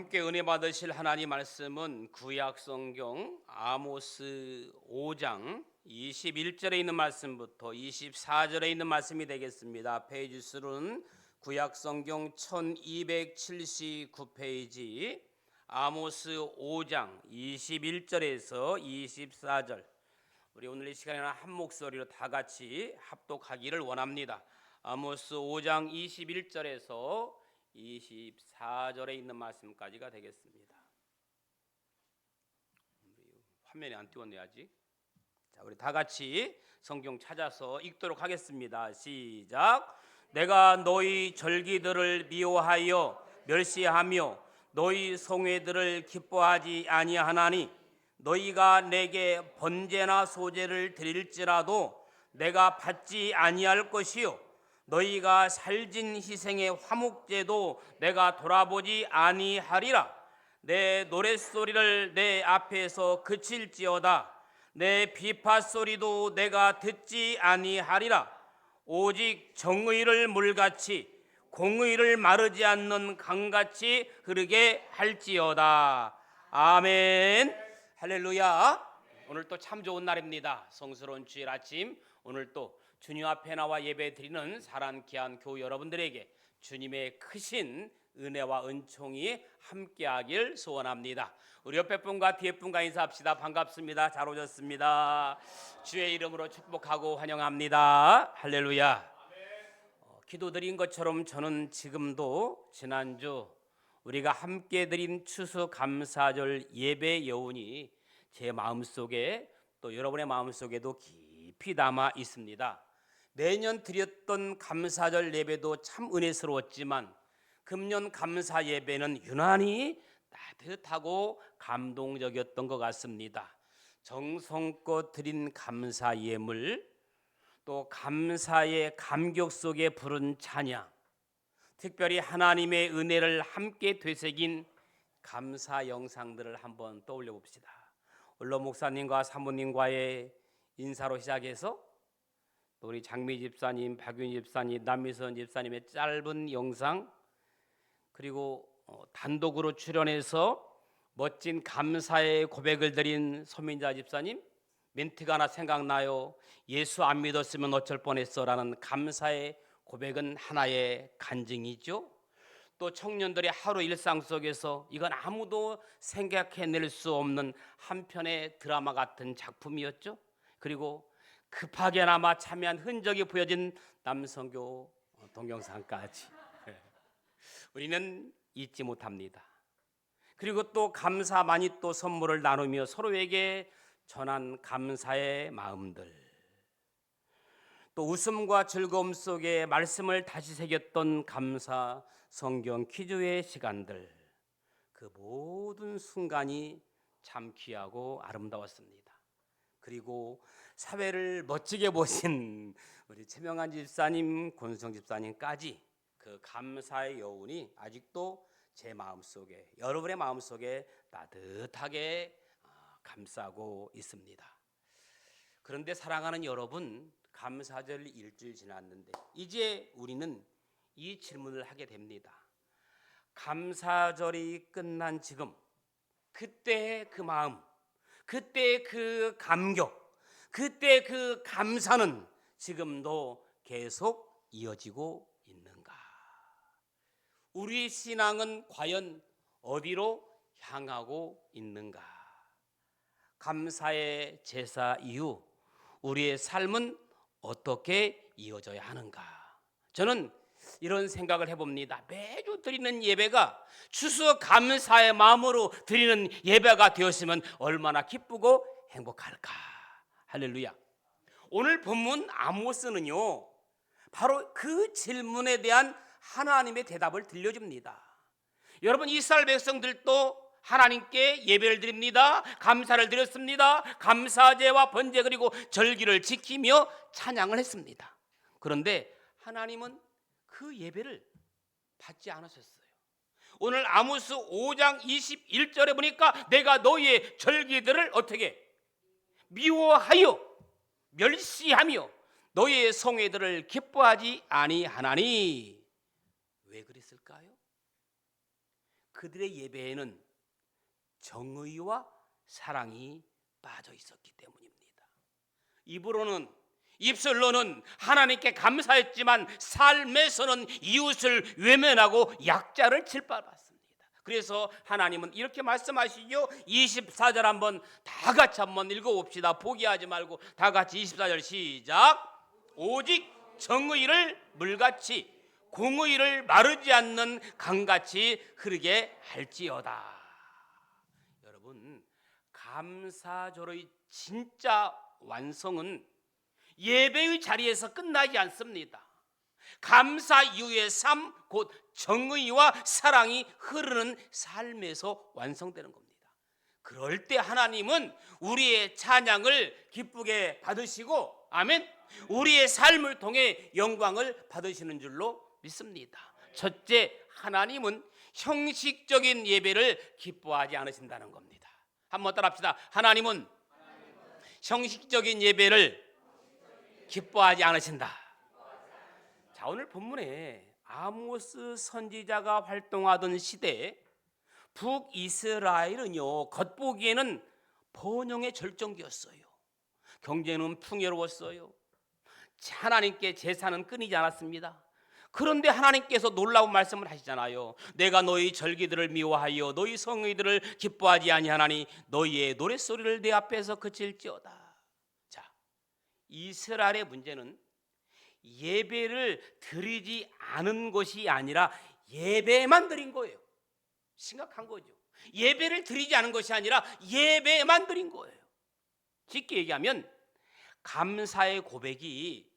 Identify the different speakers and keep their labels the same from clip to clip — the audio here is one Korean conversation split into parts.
Speaker 1: 함께 은혜 받으실 하나님 말씀은 구약 성경 아모스 5장 21절에 있는 말씀부터 24절에 있는 말씀이 되겠습니다. 페이지 수는 구약 성경 1279페이지 아모스 5장 21절에서 24절. 우리 오늘 이 시간에는 한 목소리로 다 같이 합독하기를 원합니다. 아모스 5장 21절에서 24절에 있는 말씀까지가 되겠습니다. 화면에 안 띄웠네 아직. 자, 우리 다 같이 성경 찾아서 읽도록 하겠습니다. 시작. 내가 너희 절기들을 미워하여 멸시하며 너희 성회들을 기뻐하지 아니하나니 너희가 내게 번제나 소제를 드릴지라도 내가 받지 아니할 것이요 너희가 살진 희생의 화목제도 내가 돌아보지 아니하리라. 내 노랫소리를 내 앞에서 그칠지어다. 내 비파소리도 내가 듣지 아니하리라. 오직 정의를 물같이 공의를 마르지 않는 강같이 흐르게 할지어다. 아멘. 할렐루야. 오늘 또 참 좋은 날입니다. 성스러운 주일 아침, 오늘 또 주님 앞에 나와 예배 드리는 사랑 귀한 교우 여러분들에게 주님의 크신 은혜와 은총이 함께하길 소원합니다. 우리 옆에 분과 뒤에 분과 인사합시다. 반갑습니다. 잘 오셨습니다. 주의 이름으로 축복하고 환영합니다. 할렐루야. 기도드린 것처럼 저는 지금도 지난주 우리가 함께 드린 추수감사절 예배 여운이 제 마음속에 또 여러분의 마음속에도 깊이 남아 있습니다. 매년 드렸던 감사절 예배도 참 은혜스러웠지만 금년 감사 예배는 유난히 따뜻하고 감동적이었던 것 같습니다. 정성껏 드린 감사 예물, 또 감사의 감격 속에 부른 찬양, 특별히 하나님의 은혜를 함께 되새긴 감사 영상들을 한번 떠올려 봅시다. 원로 목사님과 사모님과의 인사로 시작해서 또 우리 장미 집사님, 박윤 집사님, 남미선 집사님의 짧은 영상, 그리고 단독으로 출연해서 멋진 감사의 고백을 드린 소민자 집사님, 멘트가 하나 생각나요. 예수 안 믿었으면 어쩔 뻔했어라는 감사의 고백은 하나의 간증이죠. 또 청년들의 하루 일상 속에서 이건 아무도 생각해낼 수 없는 한 편의 드라마 같은 작품이었죠. 그리고 급하게나마 참여한 흔적이 보여진 남성교 동영상까지 우리는 잊지 못합니다. 그리고 또 감사 많이 또 선물을 나누며 서로에게 전한 감사의 마음들, 또 웃음과 즐거움 속에 말씀을 다시 새겼던 감사 성경 퀴즈의 시간들, 그 모든 순간이 참 귀하고 아름다웠습니다. 그리고 사회를 멋지게 보신 우리 최명한 집사님, 권수정 집사님까지 그 감사의 여운이 아직도 제 마음속에, 여러분의 마음속에 따뜻하게 감싸고 있습니다. 그런데 사랑하는 여러분, 감사절 일주일 지났는데 이제 우리는 이 질문을 하게 됩니다. 감사절이 끝난 지금, 그때의 그 마음, 그때의 그 감격, 그때의 그 감사는 지금도 계속 이어지고 있는가? 우리 신앙은 과연 어디로 향하고 있는가? 감사의 제사 이후 우리의 삶은 어떻게 이어져야 하는가? 저는 이런 생각을 해봅니다. 매주 드리는 예배가 추수감사의 마음으로 드리는 예배가 되었으면 얼마나 기쁘고 행복할까? 할렐루야. 오늘 본문 아모스는요, 바로 그 질문에 대한 하나님의 대답을 들려줍니다. 여러분, 이스라엘 백성들도 하나님께 예배를 드립니다. 감사를 드렸습니다. 감사제와 번제 그리고 절기를 지키며 찬양을 했습니다. 그런데 하나님은 그 예배를 받지 않으셨어요. 오늘 아모스 5장 21절에 보니까 내가 너희의 절기들을 어떻게 미워하여 멸시하며 너희의 성회들을 기뻐하지 아니하나니. 왜 그랬을까요? 그들의 예배에는 정의와 사랑이 빠져 있었기 때문입니다. 입술로는 하나님께 감사했지만 삶에서는 이웃을 외면하고 약자를 짓밟았습니다. 그래서 하나님은 이렇게 말씀하시죠. 24절 한번 다 같이 한번 읽어봅시다. 포기하지 말고 다 같이 24절 시작. 오직 정의를 물같이 공의를 마르지 않는 강같이 흐르게 할지어다. 여러분, 감사절의 진짜 완성은 예배의 자리에서 끝나지 않습니다. 감사 이후의 삶, 곧 정의와 사랑이 흐르는 삶에서 완성되는 겁니다. 그럴 때 하나님은 우리의 찬양을 기쁘게 받으시고, 아멘, 우리의 삶을 통해 영광을 받으시는 줄로 믿습니다. 첫째, 하나님은 형식적인 예배를 기뻐하지 않으신다는 겁니다. 한번 따라합시다. 하나님은 형식적인 예배를 기뻐하지 않으신다. 자, 오늘 본문에 아모스 선지자가 활동하던 시대에 북이스라엘은요, 겉보기에는 번영의 절정기였어요. 경제는 풍요로웠어요. 하나님께 제사는 끊이지 않았습니다. 그런데 하나님께서 놀라운 말씀을 하시잖아요. 내가 너희 절기들을 미워하여 너희 성의들을 기뻐하지 아니하나니 너희의 노랫소리를 내 앞에서 그칠지어다. 자, 이스라엘의 문제는 예배를 드리지 않은 것이 아니라 예배만 드린 거예요. 심각한 거죠. 예배를 드리지 않은 것이 아니라 예배만 드린 거예요. 쉽게 얘기하면 감사의 고백이,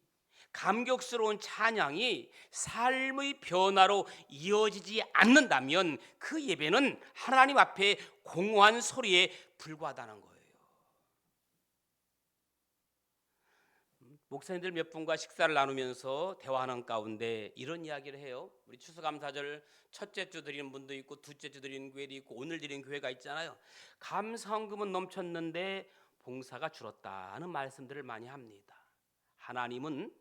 Speaker 1: 감격스러운 찬양이 삶의 변화로 이어지지 않는다면 그 예배는 하나님 앞에 공허한 소리에 불과하다는 거예요. 목사님들 몇 분과 식사를 나누면서 대화하는 가운데 이런 이야기를 해요. 우리 추수감사절 첫째 주 드리는 분도 있고 둘째 주 드리는 교회도 있고 오늘 드리는 교회가 있잖아요. 감사헌금은 넘쳤는데 봉사가 줄었다는 말씀들을 많이 합니다. 하나님은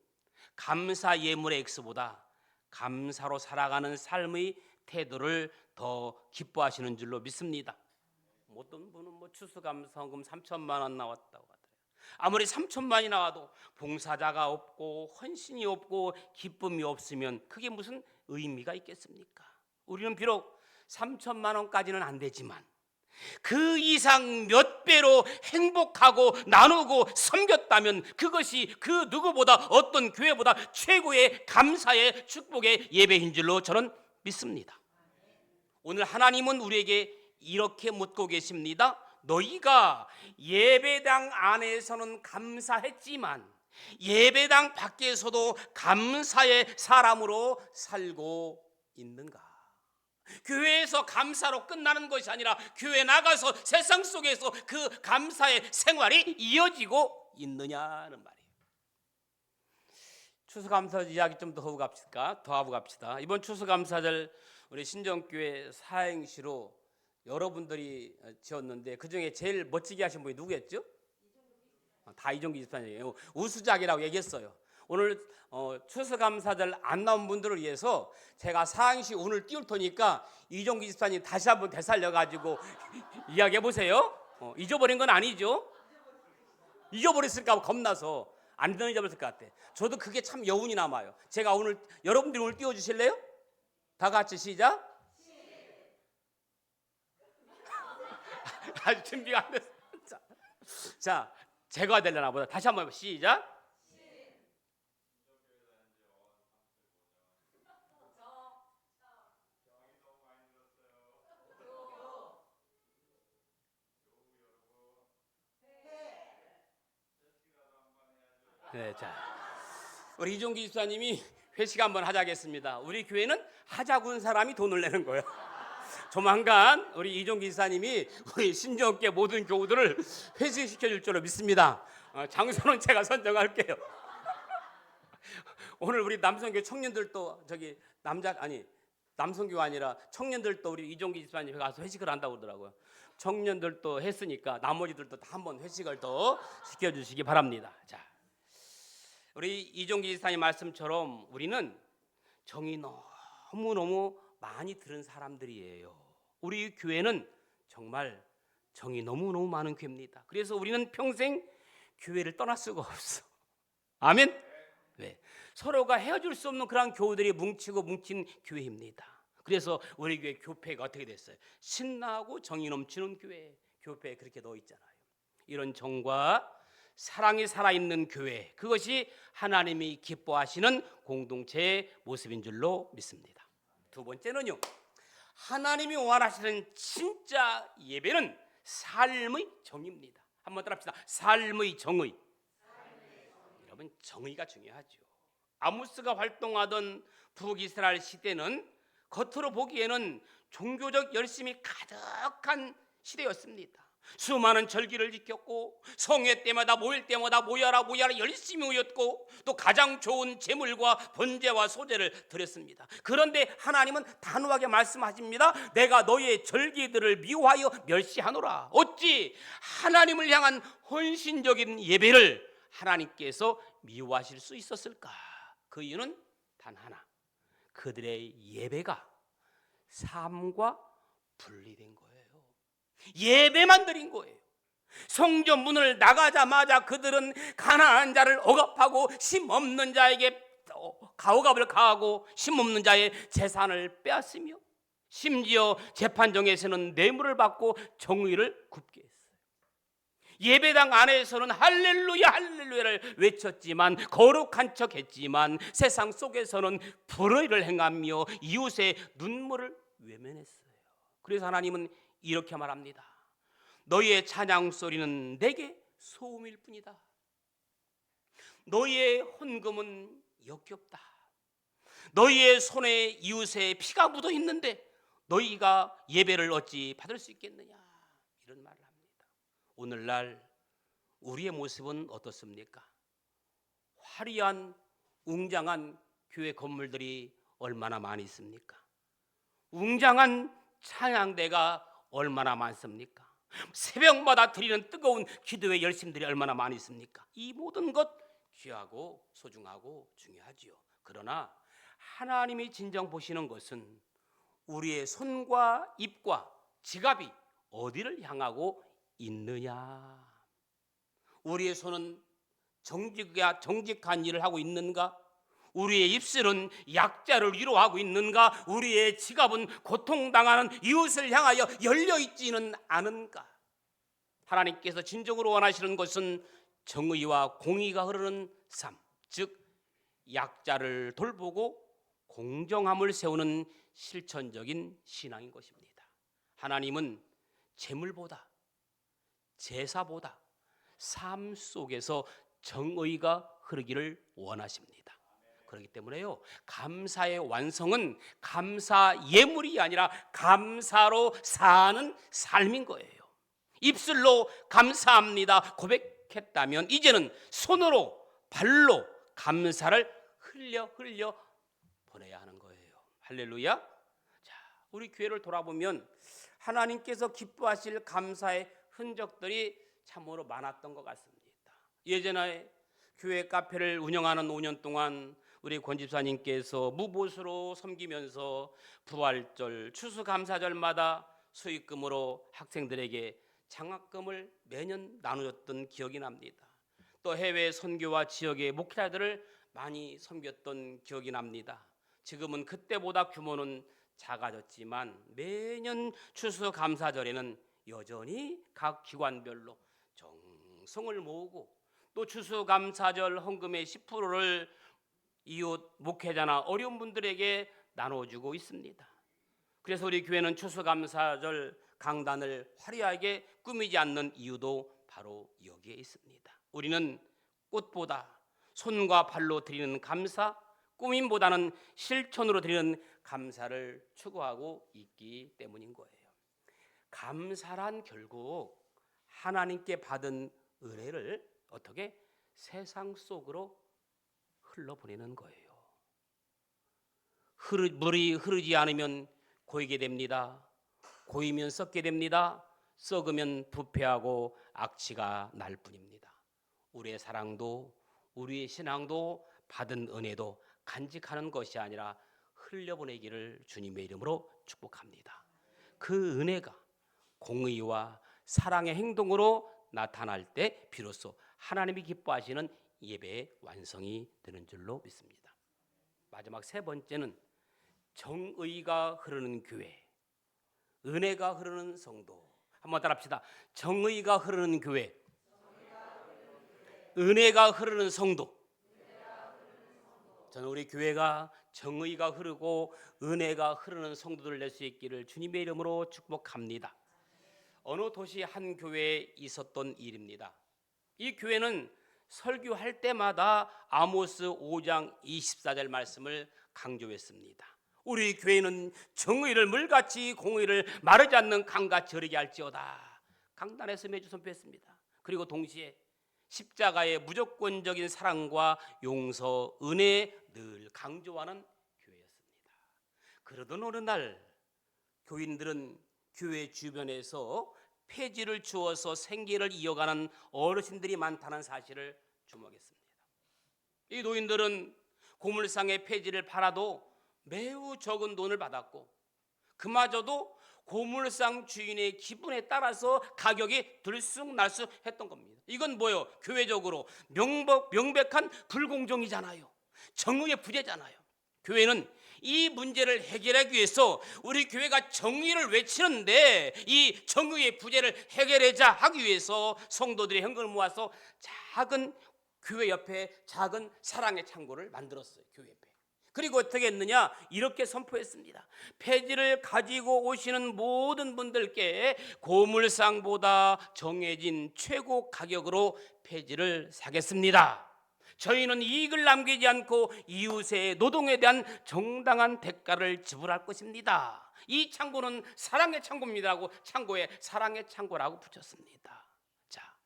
Speaker 1: 감사 예물의 액수보다 감사로 살아가는 삶의 태도를 더 기뻐하시는 줄로 믿습니다. 어떤 분은 추수감사헌금 3천만 원 나왔다고 하더라고요. 아무리 3천만이 나와도 봉사자가 없고 헌신이 없고 기쁨이 없으면 그게 무슨 의미가 있겠습니까? 우리는 비록 3천만 원까지는 안 되지만 그 이상 몇 배로 행복하고 나누고 섬겼다면 그것이 그 누구보다 어떤 교회보다 최고의 감사의 축복의 예배인 줄로 저는 믿습니다. 오늘 하나님은 우리에게 이렇게 묻고 계십니다. 너희가 예배당 안에서는 감사했지만 예배당 밖에서도 감사의 사람으로 살고 있는가? 교회에서 감사로 끝나는 것이 아니라 교회 나가서 세상 속에서 그 감사의 생활이 이어지고 있느냐는 말이에요. 추수감사절 이야기 좀 더 하고 갑시다. 이번 추수감사절 우리 신정교회 사행시로 여러분들이 지었는데 그중에 제일 멋지게 하신 분이 누구였죠? 다 이종기 집사님이에요. 우수작이라고 얘기했어요. 오늘 추수감사절 안 나온 분들을 위해서 제가 사행시 오늘 띄울 테니까 이종기 집사님 다시 한번 되살려가지고 이야기해 보세요. 잊어버린 건 아니죠? 잊어버렸을까 봐 겁나서 안 잊어버렸을 것 같아. 저도 그게 참 여운이 남아요. 제가 오늘 여러분들이 오늘 띄워주실래요? 다 같이 시작. 아직 준비가 안 됐어. 자, 제가 되려나 보다. 다시 한번 시작. 네, 자, 우리 이종기 집사님이 회식 한번 하자겠습니다. 우리 교회는 하자군 사람이 돈을 내는 거예요. 조만간 우리 이종기 집사님이 우리 신정교회 모든 교우들을 회식시켜 줄 줄로 믿습니다. 장소는 제가 선정할게요. 오늘 우리 남성교회 청년들도 남성교회 아니라 청년들도 우리 이종기 집사님 가서 회식을 한다고 그러더라고요. 청년들도 했으니까 나머지들도 다 한번 회식을 더 시켜주시기 바랍니다. 자, 우리 이종기 집사님 말씀처럼 우리는 정이 너무너무 많이 들은 사람들이에요. 우리 교회는 정말 정이 너무너무 많은 교회입니다. 그래서 우리는 평생 교회를 떠날 수가 없어. 아멘. 네. 서로가 헤어질 수 없는 그런 교우들이 뭉친 교회입니다. 그래서 우리 교회 교패가 어떻게 됐어요? 신나고 정이 넘치는 교회, 교패에 그렇게 넣어 있잖아요. 이런 정과 사랑이 살아있는 교회, 그것이 하나님이 기뻐하시는 공동체의 모습인 줄로 믿습니다. 두 번째는요, 하나님이 원하시는 진짜 예배는 삶의 정의입니다. 한번 따라합시다. 삶의 정의. 여러분, 정의가 중요하죠. 아모스가 활동하던 북이스라엘 시대는 겉으로 보기에는 종교적 열심이 가득한 시대였습니다. 수많은 절기를 지켰고 성회 때마다 모일 때마다 모여라 열심히 모였고 또 가장 좋은 제물과 번제와 소제를 드렸습니다. 그런데 하나님은 단호하게 말씀하십니다. 내가 너의 절기들을 미워하여 멸시하노라. 어찌 하나님을 향한 헌신적인 예배를 하나님께서 미워하실 수 있었을까? 그 이유는 단 하나, 그들의 예배가 삶과 분리된 거예요. 예배만 드린 거예요. 성전 문을 나가자마자 그들은 가난한 자를 억압하고 힘없는 자에게 가오갑을 가하고 힘없는 자의 재산을 빼앗으며 심지어 재판정에서는 뇌물을 받고 정의를 굽게 했어요. 예배당 안에서는 할렐루야 할렐루야를 외쳤지만 거룩한 척했지만 세상 속에서는 불의를 행하며 이웃의 눈물을 외면했어요. 그래서 하나님은 이렇게 말합니다. 너희의 찬양 소리는 내게 소음일 뿐이다. 너희의 헌금은 역겹다. 너희의 손에 이웃의 피가 묻어 있는데 너희가 예배를 어찌 받을 수 있겠느냐, 이런 말을 합니다. 오늘날 우리의 모습은 어떻습니까? 화려한 웅장한 교회 건물들이 얼마나 많이 있습니까? 웅장한 찬양대가 얼마나 많습니까? 새벽마다 드리는 뜨거운 기도의 열심들이 얼마나 많이 있습니까? 이 모든 것 귀하고 소중하고 중요하지요. 그러나 하나님이 진정 보시는 것은 우리의 손과 입과 지갑이 어디를 향하고 있느냐. 우리의 손은 정직한 일을 하고 있는가? 우리의 입술은 약자를 위로하고 있는가? 우리의 지갑은 고통당하는 이웃을 향하여 열려있지는 않은가? 하나님께서 진정으로 원하시는 것은 정의와 공의가 흐르는 삶, 즉 약자를 돌보고 공정함을 세우는 실천적인 신앙인 것입니다. 하나님은 재물보다, 제사보다 삶 속에서 정의가 흐르기를 원하십니다. 그렇기 때문에요, 감사의 완성은 감사 예물이 아니라 감사로 사는 삶인 거예요. 입술로 감사합니다 고백했다면 이제는 손으로 발로 감사를 흘려 보내야 하는 거예요. 할렐루야. 자, 우리 교회를 돌아보면 하나님께서 기뻐하실 감사의 흔적들이 참으로 많았던 것 같습니다. 예전에 교회 카페를 운영하는 5년 동안 우리 권 집사님께서 무보수로 섬기면서 부활절, 추수감사절마다 수익금으로 학생들에게 장학금을 매년 나누었던 기억이 납니다. 또 해외 선교와 지역의 목회자들을 많이 섬겼던 기억이 납니다. 지금은 그때보다 규모는 작아졌지만 매년 추수감사절에는 여전히 각 기관별로 정성을 모으고 또 추수감사절 헌금의 10%를 이웃 목회자나 어려운 분들에게 나눠주고 있습니다. 그래서 우리 교회는 추수감사절 강단을 화려하게 꾸미지 않는 이유도 바로 여기에 있습니다. 우리는 꽃보다 손과 발로 드리는 감사, 꾸밈보다는 실천으로 드리는 감사를 추구하고 있기 때문인 거예요. 감사란 결국 하나님께 받은 은혜를 어떻게 세상 속으로 흘러보내는 거예요. 물이 흐르지 않으면 고이게 됩니다. 고이면 썩게 됩니다. 썩으면 부패하고 악취가 날 뿐입니다. 우리의 사랑도 우리의 신앙도 받은 은혜도 간직하는 것이 아니라 흘려보내기를 주님의 이름으로 축복합니다. 그 은혜가 공의와 사랑의 행동으로 나타날 때 비로소 하나님이 기뻐하시는 예배의 완성이 되는 줄로 믿습니다. 마지막 세 번째는 정의가 흐르는 교회, 은혜가 흐르는 성도. 한번 따라합시다. 정의가 흐르는 교회, 은혜가 흐르는 성도. 저는 우리 교회가 정의가 흐르고 은혜가 흐르는 성도들 낼 수 있기를 주님의 이름으로 축복합니다. 어느 도시 한 교회에 있었던 일입니다. 이 교회는 설교할 때마다 아모스 5장 24절 말씀을 강조했습니다. 우리 교회는 정의를 물같이 공의를 마르지 않는 강같이 흐르게 할지어다. 강단에서 매주 선포했습니다. 그리고 동시에 십자가의 무조건적인 사랑과 용서, 은혜 늘 강조하는 교회였습니다. 그러던 어느 날 교인들은 교회 주변에서 폐지를 주어서 생계를 이어가는 어르신들이 많다는 사실을 주목했습니다. 이 노인들은 고물상의 폐지를 팔아도 매우 적은 돈을 받았고 그마저도 고물상 주인의 기분에 따라서 가격이 들쑥날쑥 했던 겁니다. 이건 뭐예요? 교회적으로 명백한 불공정이잖아요. 정의의 부재잖아요. 교회는 이 문제를 해결하기 위해서 우리 교회가 정의를 외치는데 이 정의의 부재를 해결하자 하기 위해서 성도들이 현금을 모아서 작은 교회 옆에 작은 사랑의 창고를 만들었어요. 교회 옆에. 그리고 어떻게 했느냐? 이렇게 선포했습니다. 폐지를 가지고 오시는 모든 분들께 고물상보다 정해진 최고 가격으로 폐지를 사겠습니다. 저희는 이익을 남기지 않고 이웃의 노동에 대한 정당한 대가를 지불할 것입니다. 이 창고는 사랑의 창고입니다라고 창고에 사랑의 창고라고 붙였습니다. 자,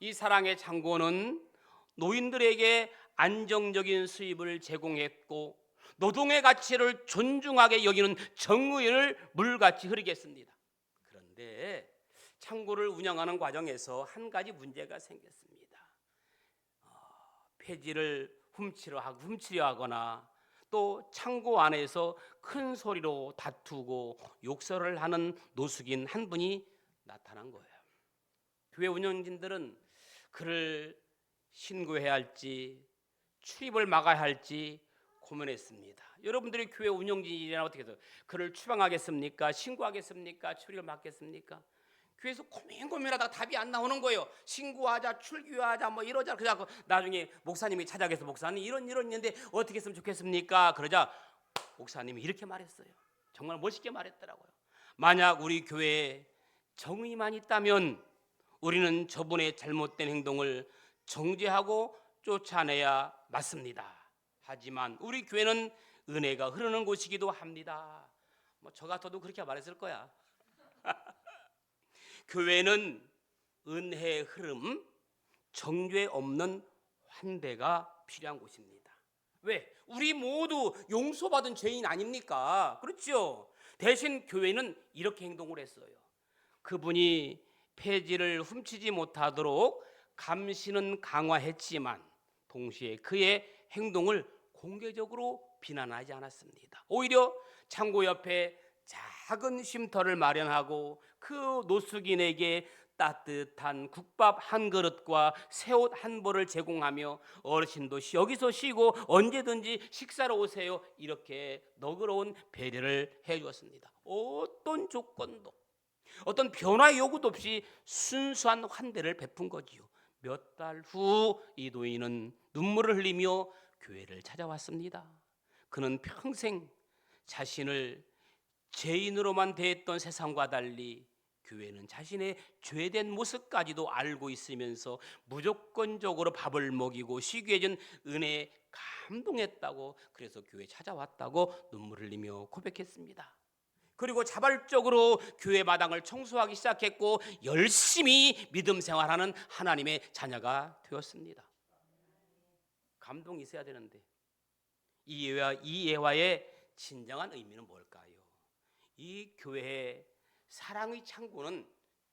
Speaker 1: 이 사랑의 창고는 노인들에게 안정적인 수입을 제공했고 노동의 가치를 존중하게 여기는 정의를 물같이 흐르게 했습니다. 그런데 창고를 운영하는 과정에서 한 가지 문제가 생겼습니다. 폐지를 훔치려 하거나 또 창고 안에서 큰 소리로 다투고 욕설을 하는 노숙인 한 분이 나타난 거예요. 교회 운영진들은 그를 신고해야 할지 출입을 막아야 할지 고민했습니다. 여러분들이 교회 운영진이라면 어떻게 해서 그를 추방하겠습니까? 신고하겠습니까? 출입을 막겠습니까? 교회에서 고민하다가 답이 안 나오는 거예요. 신고하자, 출교하자, 뭐 이러자. 그래서 나중에 목사님이 찾아가서 목사님 이런 있는데 어떻게 했으면 좋겠습니까? 그러자 목사님이 이렇게 말했어요. 정말 멋있게 말했더라고요. 만약 우리 교회에 정의만 있다면 우리는 저분의 잘못된 행동을 정죄하고 쫓아내야 맞습니다. 하지만 우리 교회는 은혜가 흐르는 곳이기도 합니다. 뭐 저 같아도 그렇게 말했을 거야. 교회는 은혜의 흐름, 정죄 없는 환대가 필요한 곳입니다. 왜? 우리 모두 용서받은 죄인 아닙니까? 그렇죠? 대신 교회는 이렇게 행동을 했어요. 그분이 폐지를 훔치지 못하도록 감시는 강화했지만 동시에 그의 행동을 공개적으로 비난하지 않았습니다. 오히려 창고 옆에 작은 쉼터를 마련하고 그 노숙인에게 따뜻한 국밥 한 그릇과 새 옷 한 벌을 제공하며 어르신도 여기서 쉬고 언제든지 식사로 오세요. 이렇게 너그러운 배려를 해주었습니다. 어떤 조건도 어떤 변화 요구도 없이 순수한 환대를 베푼 거지요. 몇 달 후 이 노인은 눈물을 흘리며 교회를 찾아왔습니다. 그는 평생 자신을 죄인으로만 대했던 세상과 달리 교회는 자신의 죄된 모습까지도 알고 있으면서 무조건적으로 밥을 먹이고 쉬게 해준 은혜에 감동했다고, 그래서 교회에 찾아왔다고 눈물 흘리며 고백했습니다. 그리고 자발적으로 교회 마당을 청소하기 시작했고 열심히 믿음 생활하는 하나님의 자녀가 되었습니다. 감동이 있어야 되는데 이 예화의 진정한 의미는 뭘까요? 이 교회의 사랑의 창고는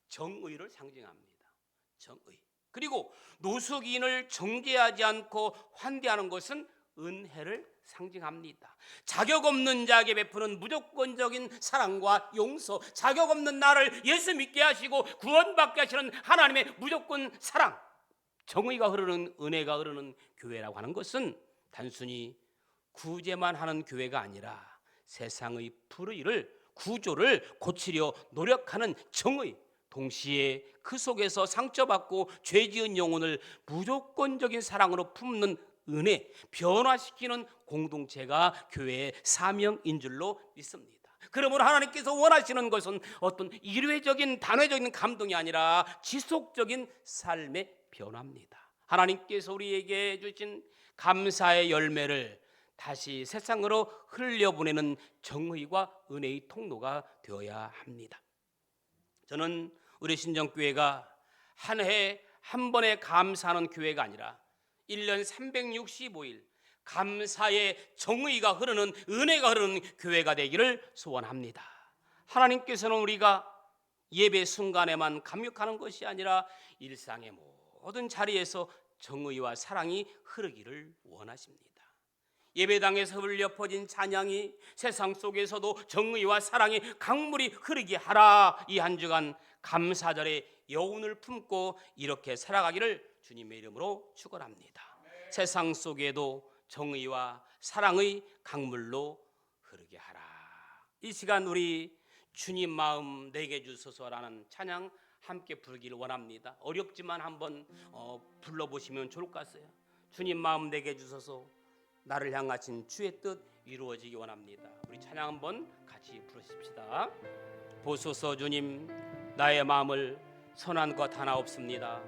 Speaker 1: 정의를 상징합니다. 정의. 그리고 노숙인을 정죄하지 않고 환대하는 것은 은혜를 상징합니다. 자격 없는 자에게 베푸는 무조건적인 사랑과 용서, 자격 없는 나를 예수 믿게 하시고 구원받게 하시는 하나님의 무조건 사랑, 정의가 흐르는, 은혜가 흐르는 교회라고 하는 것은 단순히 구제만 하는 교회가 아니라 세상의 불의를, 구조를 고치려 노력하는 정의, 동시에 그 속에서 상처받고 죄지은 영혼을 무조건적인 사랑으로 품는 은혜, 변화시키는 공동체가 교회의 사명인 줄로 믿습니다. 그러므로 하나님께서 원하시는 것은 어떤 일회적인 단회적인 감동이 아니라 지속적인 삶의 변화입니다. 하나님께서 우리에게 주신 감사의 열매를 다시 세상으로 흘려보내는 정의와 은혜의 통로가 되어야 합니다. 저는 우리 신정교회가 한 해 한 번에 감사하는 교회가 아니라 1년 365일 감사의 정의가 흐르는, 은혜가 흐르는 교회가 되기를 소원합니다. 하나님께서는 우리가 예배 순간에만 감격하는 것이 아니라 일상의 모든 자리에서 정의와 사랑이 흐르기를 원하십니다. 예배당에서 흘려 퍼진 찬양이 세상 속에서도 정의와 사랑의 강물이 흐르게 하라. 이 한 주간 감사절의 여운을 품고 이렇게 살아가기를 주님의 이름으로 축원합니다. 세상 속에도 정의와 사랑의 강물로 흐르게 하라. 이 시간 우리 주님 마음 내게 주소서라는 찬양 함께 부르기를 원합니다. 어렵지만 한번 불러보시면 좋을 것 같아요. 주님 마음 내게 주소서, 나를 향하신 주의 뜻 이루어지기 원합니다. 우리 찬양 한번 같이 부르십시다. 보소서 주님, 나의 마음을 선한 것 하나 없습니다.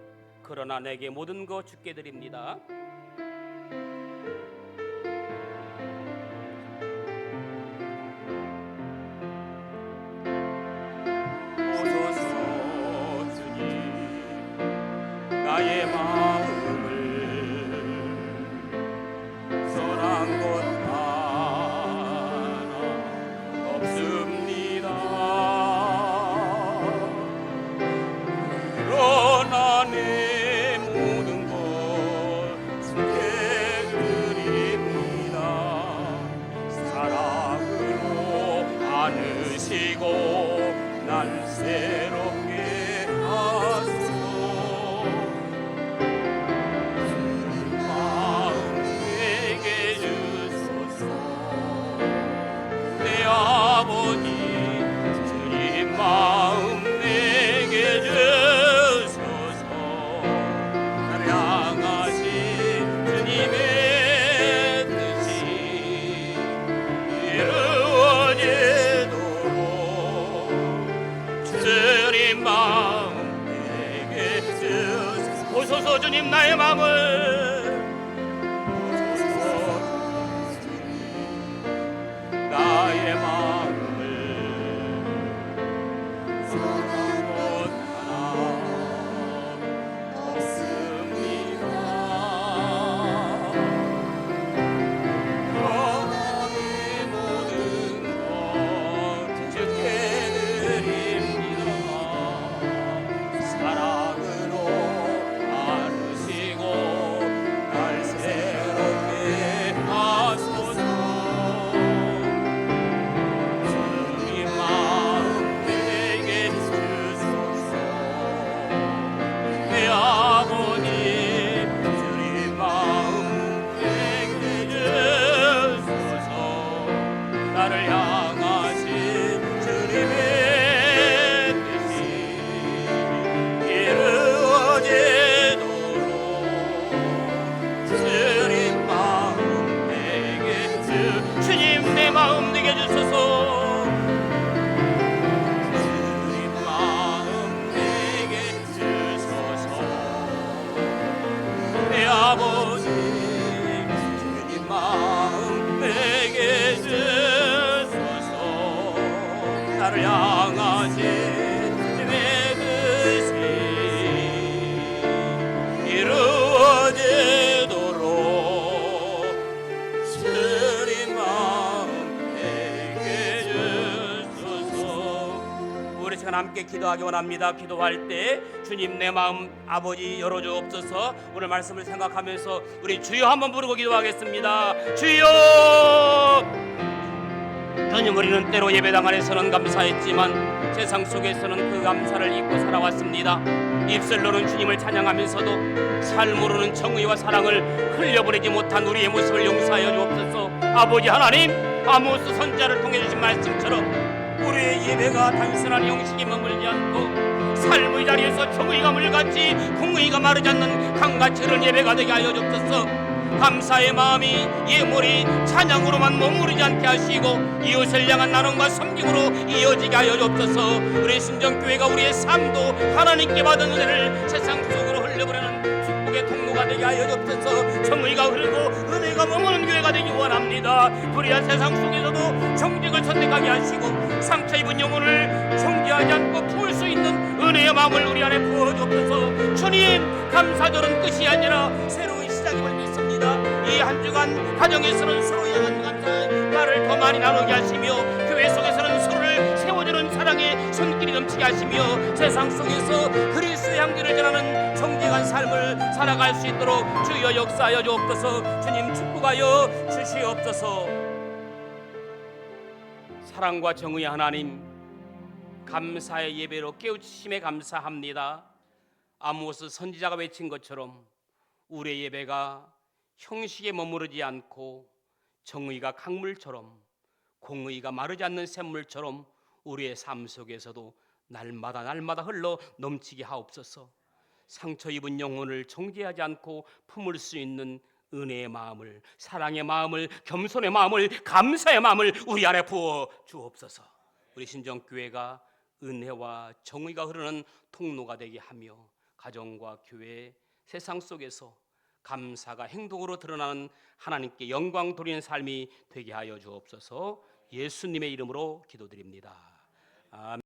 Speaker 1: 그러나 내게 모든 것 주께 드립니다. 보소서 주님, 나의 마음을 선한 것 하나 없습니다. 그러나 내 모든 것 주께 드립니다. 사랑으로 안으시고 날 새롭게 하소서. 마음 내게 주소서. 내 아버지 주님 마음 내게 주소서. 나를 향하신 주님의 뜻이 이루어지도록 주님 마음 내게 주소서. 보소서 주님 나의 마음을, 보소서 주님 나의 마음을 선한 것 하나 없습니다. 그러나 내 모든 것 주께 드립니다. 사랑으로 안으시고 함께 기도하기 원합니다. 기도할 때 주님 내 마음 아버지 열어주옵소서. 오늘 말씀을 생각하면서 우리 주여 한번 부르고 기도하겠습니다. 주여. 주님, 우리는 때로 예배당 안에서는 감사했지만 세상 속에서는 그 감사를 잊고 살아왔습니다. 입술로는 주님을 찬양하면서도 삶으로는 정의와 사랑을 흘려보내지 못한 우리의 모습을 용서하여 주옵소서. 아버지 하나님, 아모스 선지자를 통해 주신 말씀처럼 우리의 예배가 단순한 형식에 머물지 않고 삶의 자리에서 정의가 물같이 공의가 마르지 않는 강같이 흐르는 예배가 되게 하여 주옵소서. 감사의 마음이 예물이 찬양으로만 머무르지 않게 하시고 이웃을 향한 나눔과 섬김으로 이어지게 하여 주옵소서. 우리 순정교회가 우리의 삶도 하나님께 받은 은혜를 세상 속으로 흘려보내는 축복의 통로가 되게 하여 주옵소서. 정의가 흐르고 은혜가 머무는 교회가 되기 원합니다. 불의한 세상 속에서도 정직을 선택하게 하시고 상처 입은 영혼을 정죄하지 않고 품을 수 있는 은혜의 마음을 우리 안에 부어 주옵소서. 주님, 감사절은 끝이 아니라 새로운 시작임을 믿습니다. 이 한 주간 가정에서는 서로 향한 감사의 말을 더 많이 나누게 하시며 교회 속에서는 서로를 세워주는 사랑의 손길이 넘치게 하시며 세상 속에서 그리스도의 향기를 전하는 정직한 삶을 살아갈 수 있도록 주여 역사하여 주옵소서. 주님, 축복하여 주시옵소서. 사랑과 정의의 하나님, 감사의 예배로 깨우치심에 감사합니다. 아모스 선지자가 외친 것처럼 우리의 예배가 형식에 머무르지 않고 정의가 강물처럼 공의가 마르지 않는 샘물처럼 우리의 삶 속에서도 날마다 흘러 넘치게 하옵소서. 상처 입은 영혼을 정죄하지 않고 품을 수 있는 은혜의 마음을, 사랑의 마음을, 겸손의 마음을, 감사의 마음을 우리 안에 부어 주옵소서. 우리 신정교회가 은혜와 정의가 흐르는 통로가 되게 하며 가정과 교회, 세상 속에서 감사가 행동으로 드러나는 하나님께 영광 돌리는 삶이 되게 하여 주옵소서. 예수님의 이름으로 기도드립니다. 아멘.